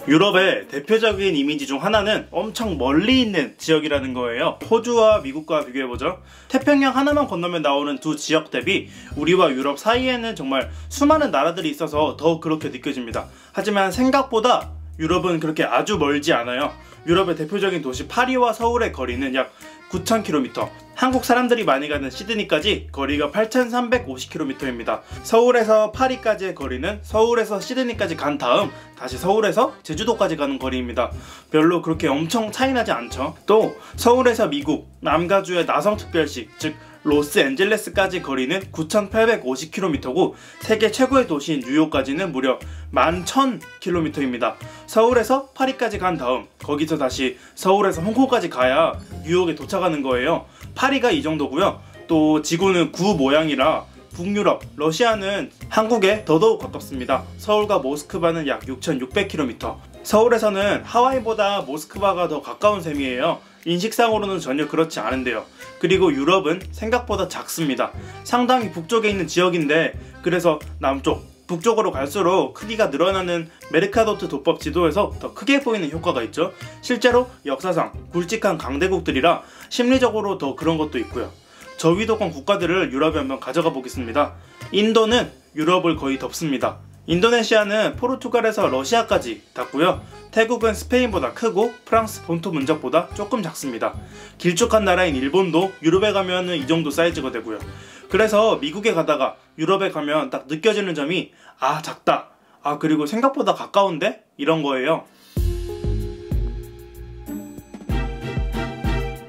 유럽의 대표적인 이미지 중 하나는 엄청 멀리 있는 지역이라는 거예요. 호주와 미국과 비교해보죠. 태평양 하나만 건너면 나오는 두 지역 대비 우리와 유럽 사이에는 정말 수많은 나라들이 있어서 더 그렇게 느껴집니다. 하지만 생각보다 유럽은 그렇게 아주 멀지 않아요. 유럽의 대표적인 도시 파리와 서울의 거리는 약 9,000km, 한국 사람들이 많이 가는 시드니까지 거리가 8,350km입니다. 서울에서 파리까지의 거리는 서울에서 시드니까지 간 다음 다시 서울에서 제주도까지 가는 거리입니다. 별로 그렇게 엄청 차이나지 않죠. 또 서울에서 미국 남가주의 나성특별시, 즉 로스앤젤레스까지 거리는 9,850km고 세계 최고의 도시인 뉴욕까지는 무려 11,000km입니다. 서울에서 파리까지 간 다음 거기서 다시 서울에서 홍콩까지 가야 뉴욕에 도착하는 거예요. 파리가 이 정도고요. 또 지구는 구 모양이라 북유럽, 러시아는 한국에 더더욱 가깝습니다. 서울과 모스크바는 약 6,600km. 서울에서는 하와이보다 모스크바가 더 가까운 셈이에요. 인식상으로는 전혀 그렇지 않은데요. 그리고 유럽은 생각보다 작습니다. 상당히 북쪽에 있는 지역인데 그래서 남쪽, 북쪽으로 갈수록 크기가 늘어나는 메르카도트 도법 지도에서 더 크게 보이는 효과가 있죠. 실제로 역사상 굵직한 강대국들이라 심리적으로 더 그런 것도 있고요. 저위도권 국가들을 유럽에 한번 가져가 보겠습니다. 인도는 유럽을 거의 덮습니다. 인도네시아는 포르투갈에서 러시아까지 닿고요. 태국은 스페인보다 크고 프랑스 본토 면적보다 조금 작습니다. 길쭉한 나라인 일본도 유럽에 가면 이 정도 사이즈가 되고요. 그래서 미국에 가다가 유럽에 가면 딱 느껴지는 점이 아 작다, 아 그리고 생각보다 가까운데? 이런 거예요.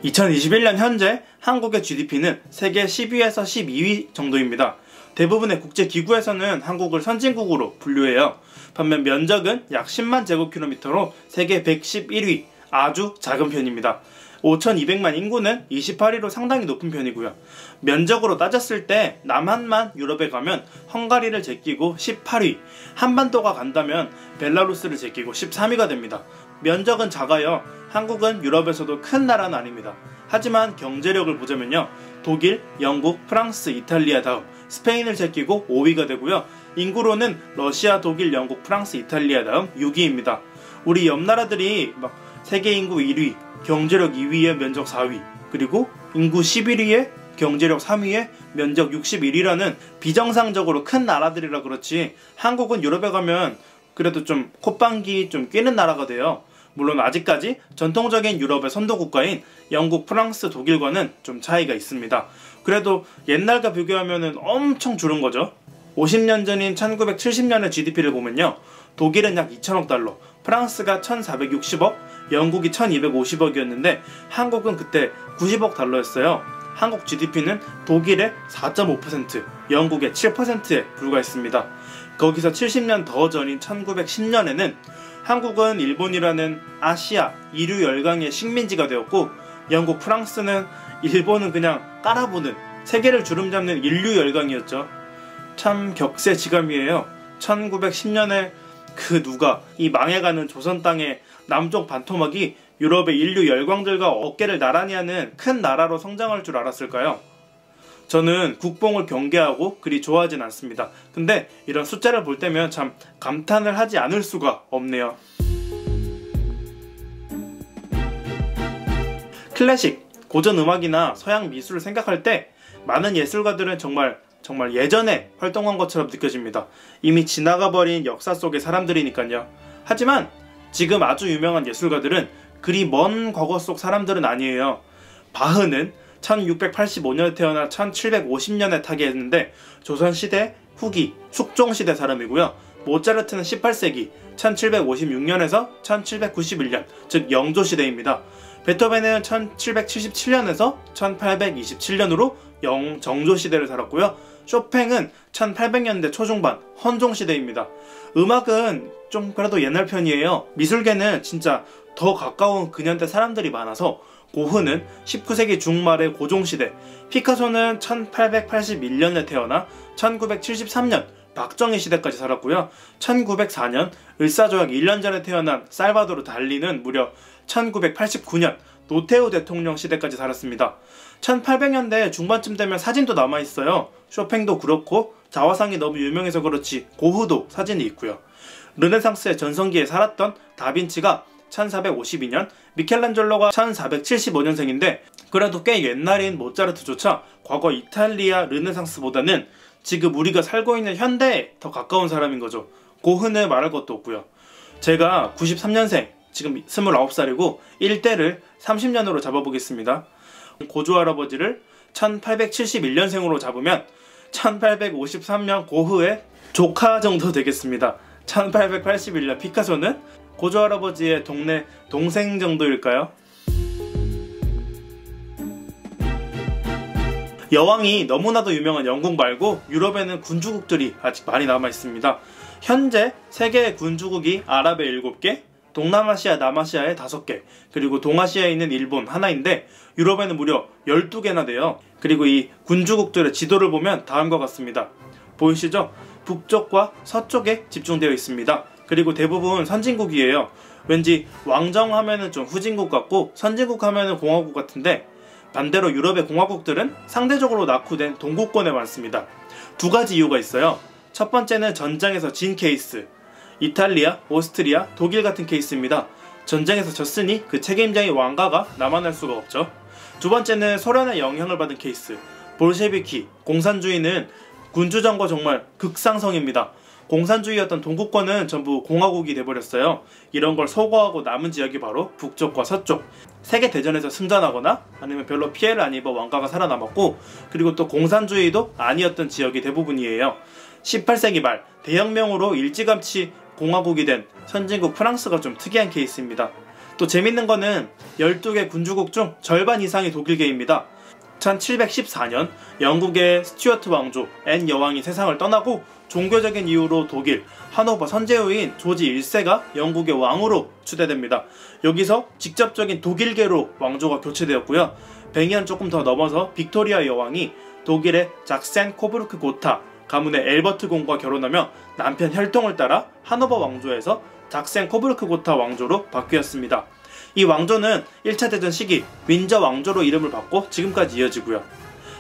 2021년 현재 한국의 GDP는 세계 10위에서 12위 정도입니다. 대부분의 국제기구에서는 한국을 선진국으로 분류해요. 반면 면적은 약 10만 제곱킬로미터로 세계 111위, 아주 작은 편입니다. 5,200만 인구는 28위로 상당히 높은 편이고요. 면적으로 따졌을 때 남한만 유럽에 가면 헝가리를 제끼고 18위, 한반도가 간다면 벨라루스를 제끼고 13위가 됩니다. 면적은 작아요. 한국은 유럽에서도 큰 나라는 아닙니다. 하지만 경제력을 보자면요, 독일, 영국, 프랑스, 이탈리아 다음 스페인을 제끼고 5위가 되고요. 인구로는 러시아, 독일, 영국, 프랑스, 이탈리아 다음 6위입니다. 우리 옆 나라들이 막 세계 인구 1위, 경제력 2위에 면적 4위, 그리고 인구 11위에 경제력 3위에 면적 61위라는 비정상적으로 큰 나라들이라 그렇지 한국은 유럽에 가면 그래도 좀 콧방귀 좀 뀌는 나라가 돼요. 물론 아직까지 전통적인 유럽의 선도국가인 영국, 프랑스, 독일과는 좀 차이가 있습니다. 그래도 옛날과 비교하면 엄청 줄은 거죠. 50년 전인 1970년의 GDP를 보면요, 독일은 약 2천억 달러, 프랑스가 1460억, 영국이 1250억이었는데 한국은 그때 90억 달러였어요. 한국 GDP는 독일의 4.5%, 영국의 7%에 불과했습니다. 거기서 70년 더 전인 1910년에는 한국은 일본이라는 아시아 이류 열강의 식민지가 되었고, 영국, 프랑스는 일본은 그냥 깔아보는, 세계를 주름잡는 인류 열강이었죠. 참 격세지감이에요. 1910년에 그 누가 이 망해가는 조선 땅의 남쪽 반토막이 유럽의 인류 열강들과 어깨를 나란히 하는 큰 나라로 성장할 줄 알았을까요? 저는 국뽕을 경계하고 그리 좋아하진 않습니다. 근데 이런 숫자를 볼 때면 참 감탄을 하지 않을 수가 없네요. 클래식, 고전 음악이나 서양 미술을 생각할 때 많은 예술가들은 정말 예전에 활동한 것처럼 느껴집니다. 이미 지나가버린 역사 속의 사람들이니까요. 하지만 지금 아주 유명한 예술가들은 그리 먼 과거 속 사람들은 아니에요. 바흐는 1685년에 태어나 1750년에 타계했는데 조선시대 후기 숙종시대 사람이고요. 모차르트는 18세기 1756년에서 1791년, 즉 영조시대입니다. 베토벤은 1777년에서 1827년으로 정조시대를 살았고요. 쇼팽은 1800년대 초중반 헌종시대입니다. 음악은 좀 그래도 옛날 편이에요. 미술계는 진짜 더 가까운 근현대 사람들이 많아서 고흐는 19세기 중말의 고종시대, 피카소는 1881년에 태어나 1973년 박정희 시대까지 살았고요. 1904년 을사조약 1년 전에 태어난 살바도르 달리는 무려 1989년 노태우 대통령 시대까지 살았습니다. 1800년대 중반쯤 되면 사진도 남아있어요. 쇼팽도 그렇고 자화상이 너무 유명해서 그렇지 고흐도 사진이 있고요. 르네상스의 전성기에 살았던 다빈치가 1452년, 미켈란젤로가 1475년생인데 그래도 꽤 옛날인 모차르트조차 과거 이탈리아 르네상스보다는 지금 우리가 살고 있는 현대에 더 가까운 사람인 거죠. 고흐는 말할 것도 없고요. 제가 93년생, 지금 29살이고 1대를 30년으로 잡아보겠습니다. 고조할아버지를 1871년생으로 잡으면 1853년 고흐의 조카 정도 되겠습니다. 1881년 피카소는 고조할아버지의 동네 동생 정도일까요? 여왕이 너무나도 유명한 영국 말고 유럽에는 군주국들이 아직 많이 남아있습니다. 현재 세계의 군주국이 아랍에 7개, 동남아시아, 남아시아에 5개, 그리고 동아시아에 있는 일본 하나인데 유럽에는 무려 12개나 돼요. 그리고 이 군주국들의 지도를 보면 다음과 같습니다. 보이시죠? 북쪽과 서쪽에 집중되어 있습니다. 그리고 대부분 선진국이에요. 왠지 왕정 하면은 좀 후진국 같고 선진국 하면은 공화국 같은데 반대로 유럽의 공화국들은 상대적으로 낙후된 동구권에 많습니다. 두 가지 이유가 있어요. 첫 번째는 전장에서 진 케이스. 이탈리아, 오스트리아, 독일 같은 케이스입니다. 전쟁에서 졌으니 그 책임자인 왕가가 남아날 수가 없죠. 두 번째는 소련의 영향을 받은 케이스. 볼셰비키, 공산주의는 군주정과 정말 극상성입니다. 공산주의였던 동구권은 전부 공화국이 돼버렸어요. 이런 걸 소거하고 남은 지역이 바로 북쪽과 서쪽. 세계대전에서 승전하거나 아니면 별로 피해를 안 입어 왕가가 살아남았고, 그리고 또 공산주의도 아니었던 지역이 대부분이에요. 18세기 말 대혁명으로 일찌감치 공화국이 된 선진국 프랑스가 좀 특이한 케이스입니다. 또 재밌는 거는 12개 군주국 중 절반 이상이 독일계입니다. 1714년 영국의 스튜어트 왕조 앤 여왕이 세상을 떠나고 종교적인 이유로 독일 하노버 선제후인 조지 1세가 영국의 왕으로 추대됩니다. 여기서 직접적인 독일계로 왕조가 교체되었고요. 100년 조금 더 넘어서 빅토리아 여왕이 독일의 작센 코부르크 고타 가문의 엘버트 공과 결혼하며 남편 혈통을 따라 하노버 왕조에서 작센 코부르크 고타 왕조로 바뀌었습니다. 이 왕조는 1차 대전 시기 윈저 왕조로 이름을 받고 지금까지 이어지고요.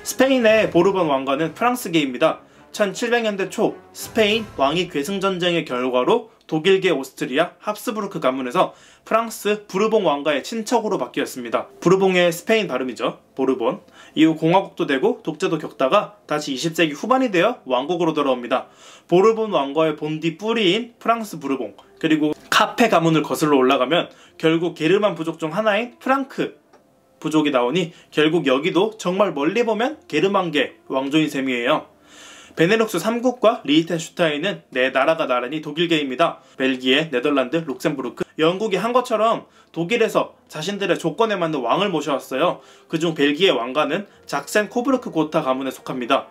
스페인의 보르본 왕가는 프랑스계입니다. 1700년대 초 스페인 왕위 계승전쟁의 결과로 독일계 오스트리아 합스부르크 가문에서 프랑스 부르봉 왕가의 친척으로 바뀌었습니다. 부르봉의 스페인 발음이죠. 보르본. 이후 공화국도 되고 독재도 겪다가 다시 20세기 후반이 되어 왕국으로 돌아옵니다. 보르본 왕가의 본디 뿌리인 프랑스 부르봉, 그리고 카페 가문을 거슬러 올라가면 결국 게르만 부족 중 하나인 프랑크 부족이 나오니 결국 여기도 정말 멀리 보면 게르만계 왕조인 셈이에요. 베네룩스 3국과 리히텐슈타인은 네 나라가 나란히 독일계입니다. 벨기에, 네덜란드, 룩셈부르크, 영국이 한 것처럼 독일에서 자신들의 조건에 맞는 왕을 모셔왔어요. 그중 벨기에 왕가는 작센 코부르크 고타 가문에 속합니다.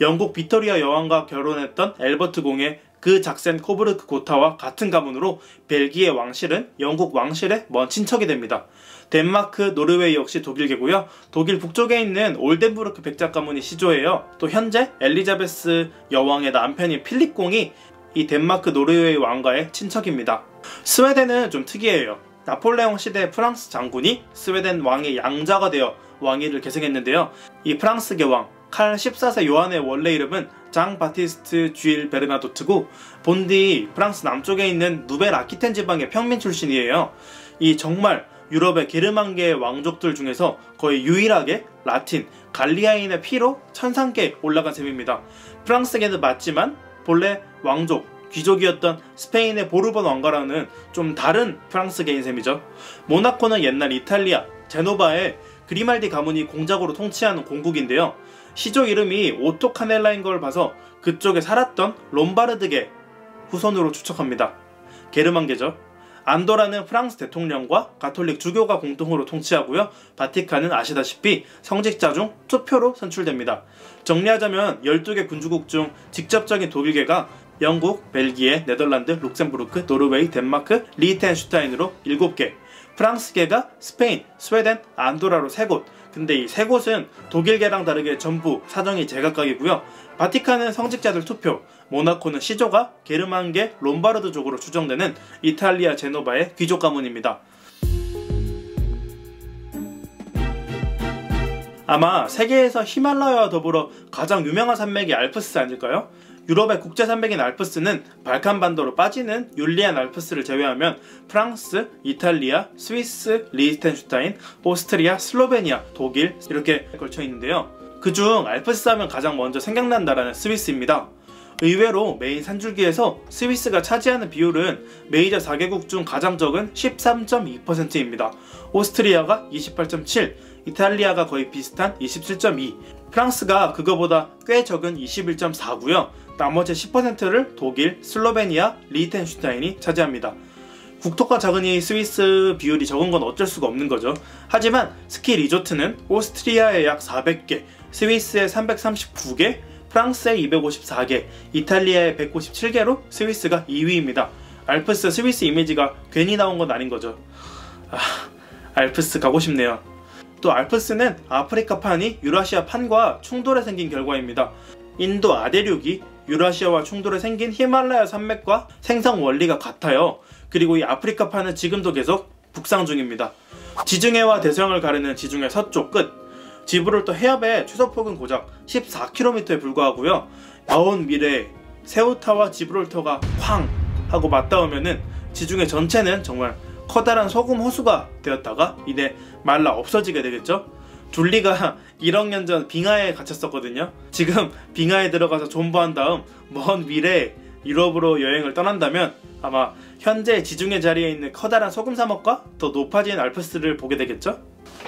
영국 빅토리아 여왕과 결혼했던 엘버트 공의 그 작센 코부르크 고타와 같은 가문으로 벨기에 왕실은 영국 왕실의 먼 친척이 됩니다. 덴마크, 노르웨이 역시 독일계고요. 독일 북쪽에 있는 올덴부르크 백작 가문이 시조예요. 또 현재 엘리자베스 여왕의 남편인 필립 공이 이 덴마크, 노르웨이 왕가의 친척입니다. 스웨덴은 좀 특이해요. 나폴레옹 시대 프랑스 장군이 스웨덴 왕의 양자가 되어 왕위를 계승했는데요. 이 프랑스계 왕 칼 14세 요한의 원래 이름은 장 바티스트 쥐일 베르나도트고 본디 프랑스 남쪽에 있는 누벨 아키텐 지방의 평민 출신이에요. 이 정말 유럽의 게르만계 왕족들 중에서 거의 유일하게 라틴, 갈리아인의 피로 천상계에 올라간 셈입니다. 프랑스계는 맞지만 본래 왕족, 귀족이었던 스페인의 보르본 왕가라는 좀 다른 프랑스계인 셈이죠. 모나코는 옛날 이탈리아, 제노바의 그리말디 가문이 공작으로 통치하는 공국인데요. 시조 이름이 오토 카넬라인 걸 봐서 그쪽에 살았던 롬바르드계 후손으로 추측합니다. 게르만계죠. 안도라는 프랑스 대통령과 가톨릭 주교가 공통으로 통치하고요. 바티칸은 아시다시피 성직자 중 투표로 선출됩니다. 정리하자면 12개 군주국 중 직접적인 독일계가 영국, 벨기에, 네덜란드, 룩셈부르크, 노르웨이, 덴마크, 리히텐슈타인으로 7개, 프랑스계가 스페인, 스웨덴, 안도라로 3곳. 근데 이 3곳은 독일계랑 다르게 전부 사정이 제각각이고요. 바티칸은 성직자들 투표, 모나코는 시조가 게르만계 롬바르드족으로 추정되는 이탈리아 제노바의 귀족 가문입니다. 아마 세계에서 히말라야와 더불어 가장 유명한 산맥이 알프스 아닐까요? 유럽의 국제산맥인 알프스는 발칸반도로 빠지는 율리안 알프스를 제외하면 프랑스, 이탈리아, 스위스, 리히텐슈타인, 오스트리아, 슬로베니아, 독일 이렇게 걸쳐 있는데요. 그중 알프스 하면 가장 먼저 생각난 나라는 스위스입니다. 의외로 메인 산줄기에서 스위스가 차지하는 비율은 메이저 4개국 중 가장 적은 13.2%입니다. 오스트리아가 28.7%, 이탈리아가 거의 비슷한 27.2%, 프랑스가 그거보다 꽤 적은 21.4%고요. 나머지 10%를 독일, 슬로베니아, 리히텐슈타인이 차지합니다. 국토가 작으니 스위스 비율이 적은 건 어쩔 수가 없는 거죠. 하지만 스키 리조트는 오스트리아에 약 400개, 스위스에 339개, 프랑스에 254개, 이탈리아에 197개로 스위스가 2위입니다. 알프스 스위스 이미지가 괜히 나온 건 아닌 거죠. 알프스 가고 싶네요. 또 알프스는 아프리카판이 유라시아판과 충돌에 생긴 결과입니다. 인도 아대륙이 유라시아와 충돌에 생긴 히말라야 산맥과 생성 원리가 같아요. 그리고 이 아프리카판은 지금도 계속 북상 중입니다. 지중해와 대서양을 가르는 지중해 서쪽 끝, 지브롤터 해협의 최소폭은 고작 14km에 불과하고요. 먼 미래에 세우타와 지브롤터가 쾅 하고 맞닿으면은 지중해 전체는 정말 커다란 소금 호수가 되었다가 이내 말라 없어지게 되겠죠. 둘리가 1억 년 전 빙하에 갇혔었거든요. 지금 빙하에 들어가서 존버한 다음 먼 미래에 유럽으로 여행을 떠난다면 아마 현재 지중해 자리에 있는 커다란 소금 사막과 더 높아진 알프스를 보게 되겠죠.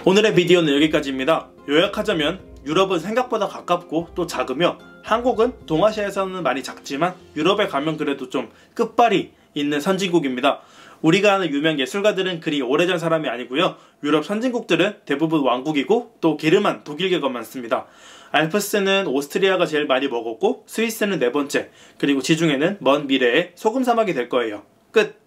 오늘의 비디오는 여기까지입니다. 요약하자면 유럽은 생각보다 가깝고 또 작으며 한국은 동아시아에서는 많이 작지만 유럽에 가면 그래도 좀 끝발이 있는 선진국입니다. 우리가 아는 유명 예술가들은 그리 오래전 사람이 아니고요. 유럽 선진국들은 대부분 왕국이고 또 게르만 독일계가 많습니다. 알프스는 오스트리아가 제일 많이 먹었고 스위스는 네 번째, 그리고 지중해는 먼 미래에 소금 사막이 될 거예요. 끝!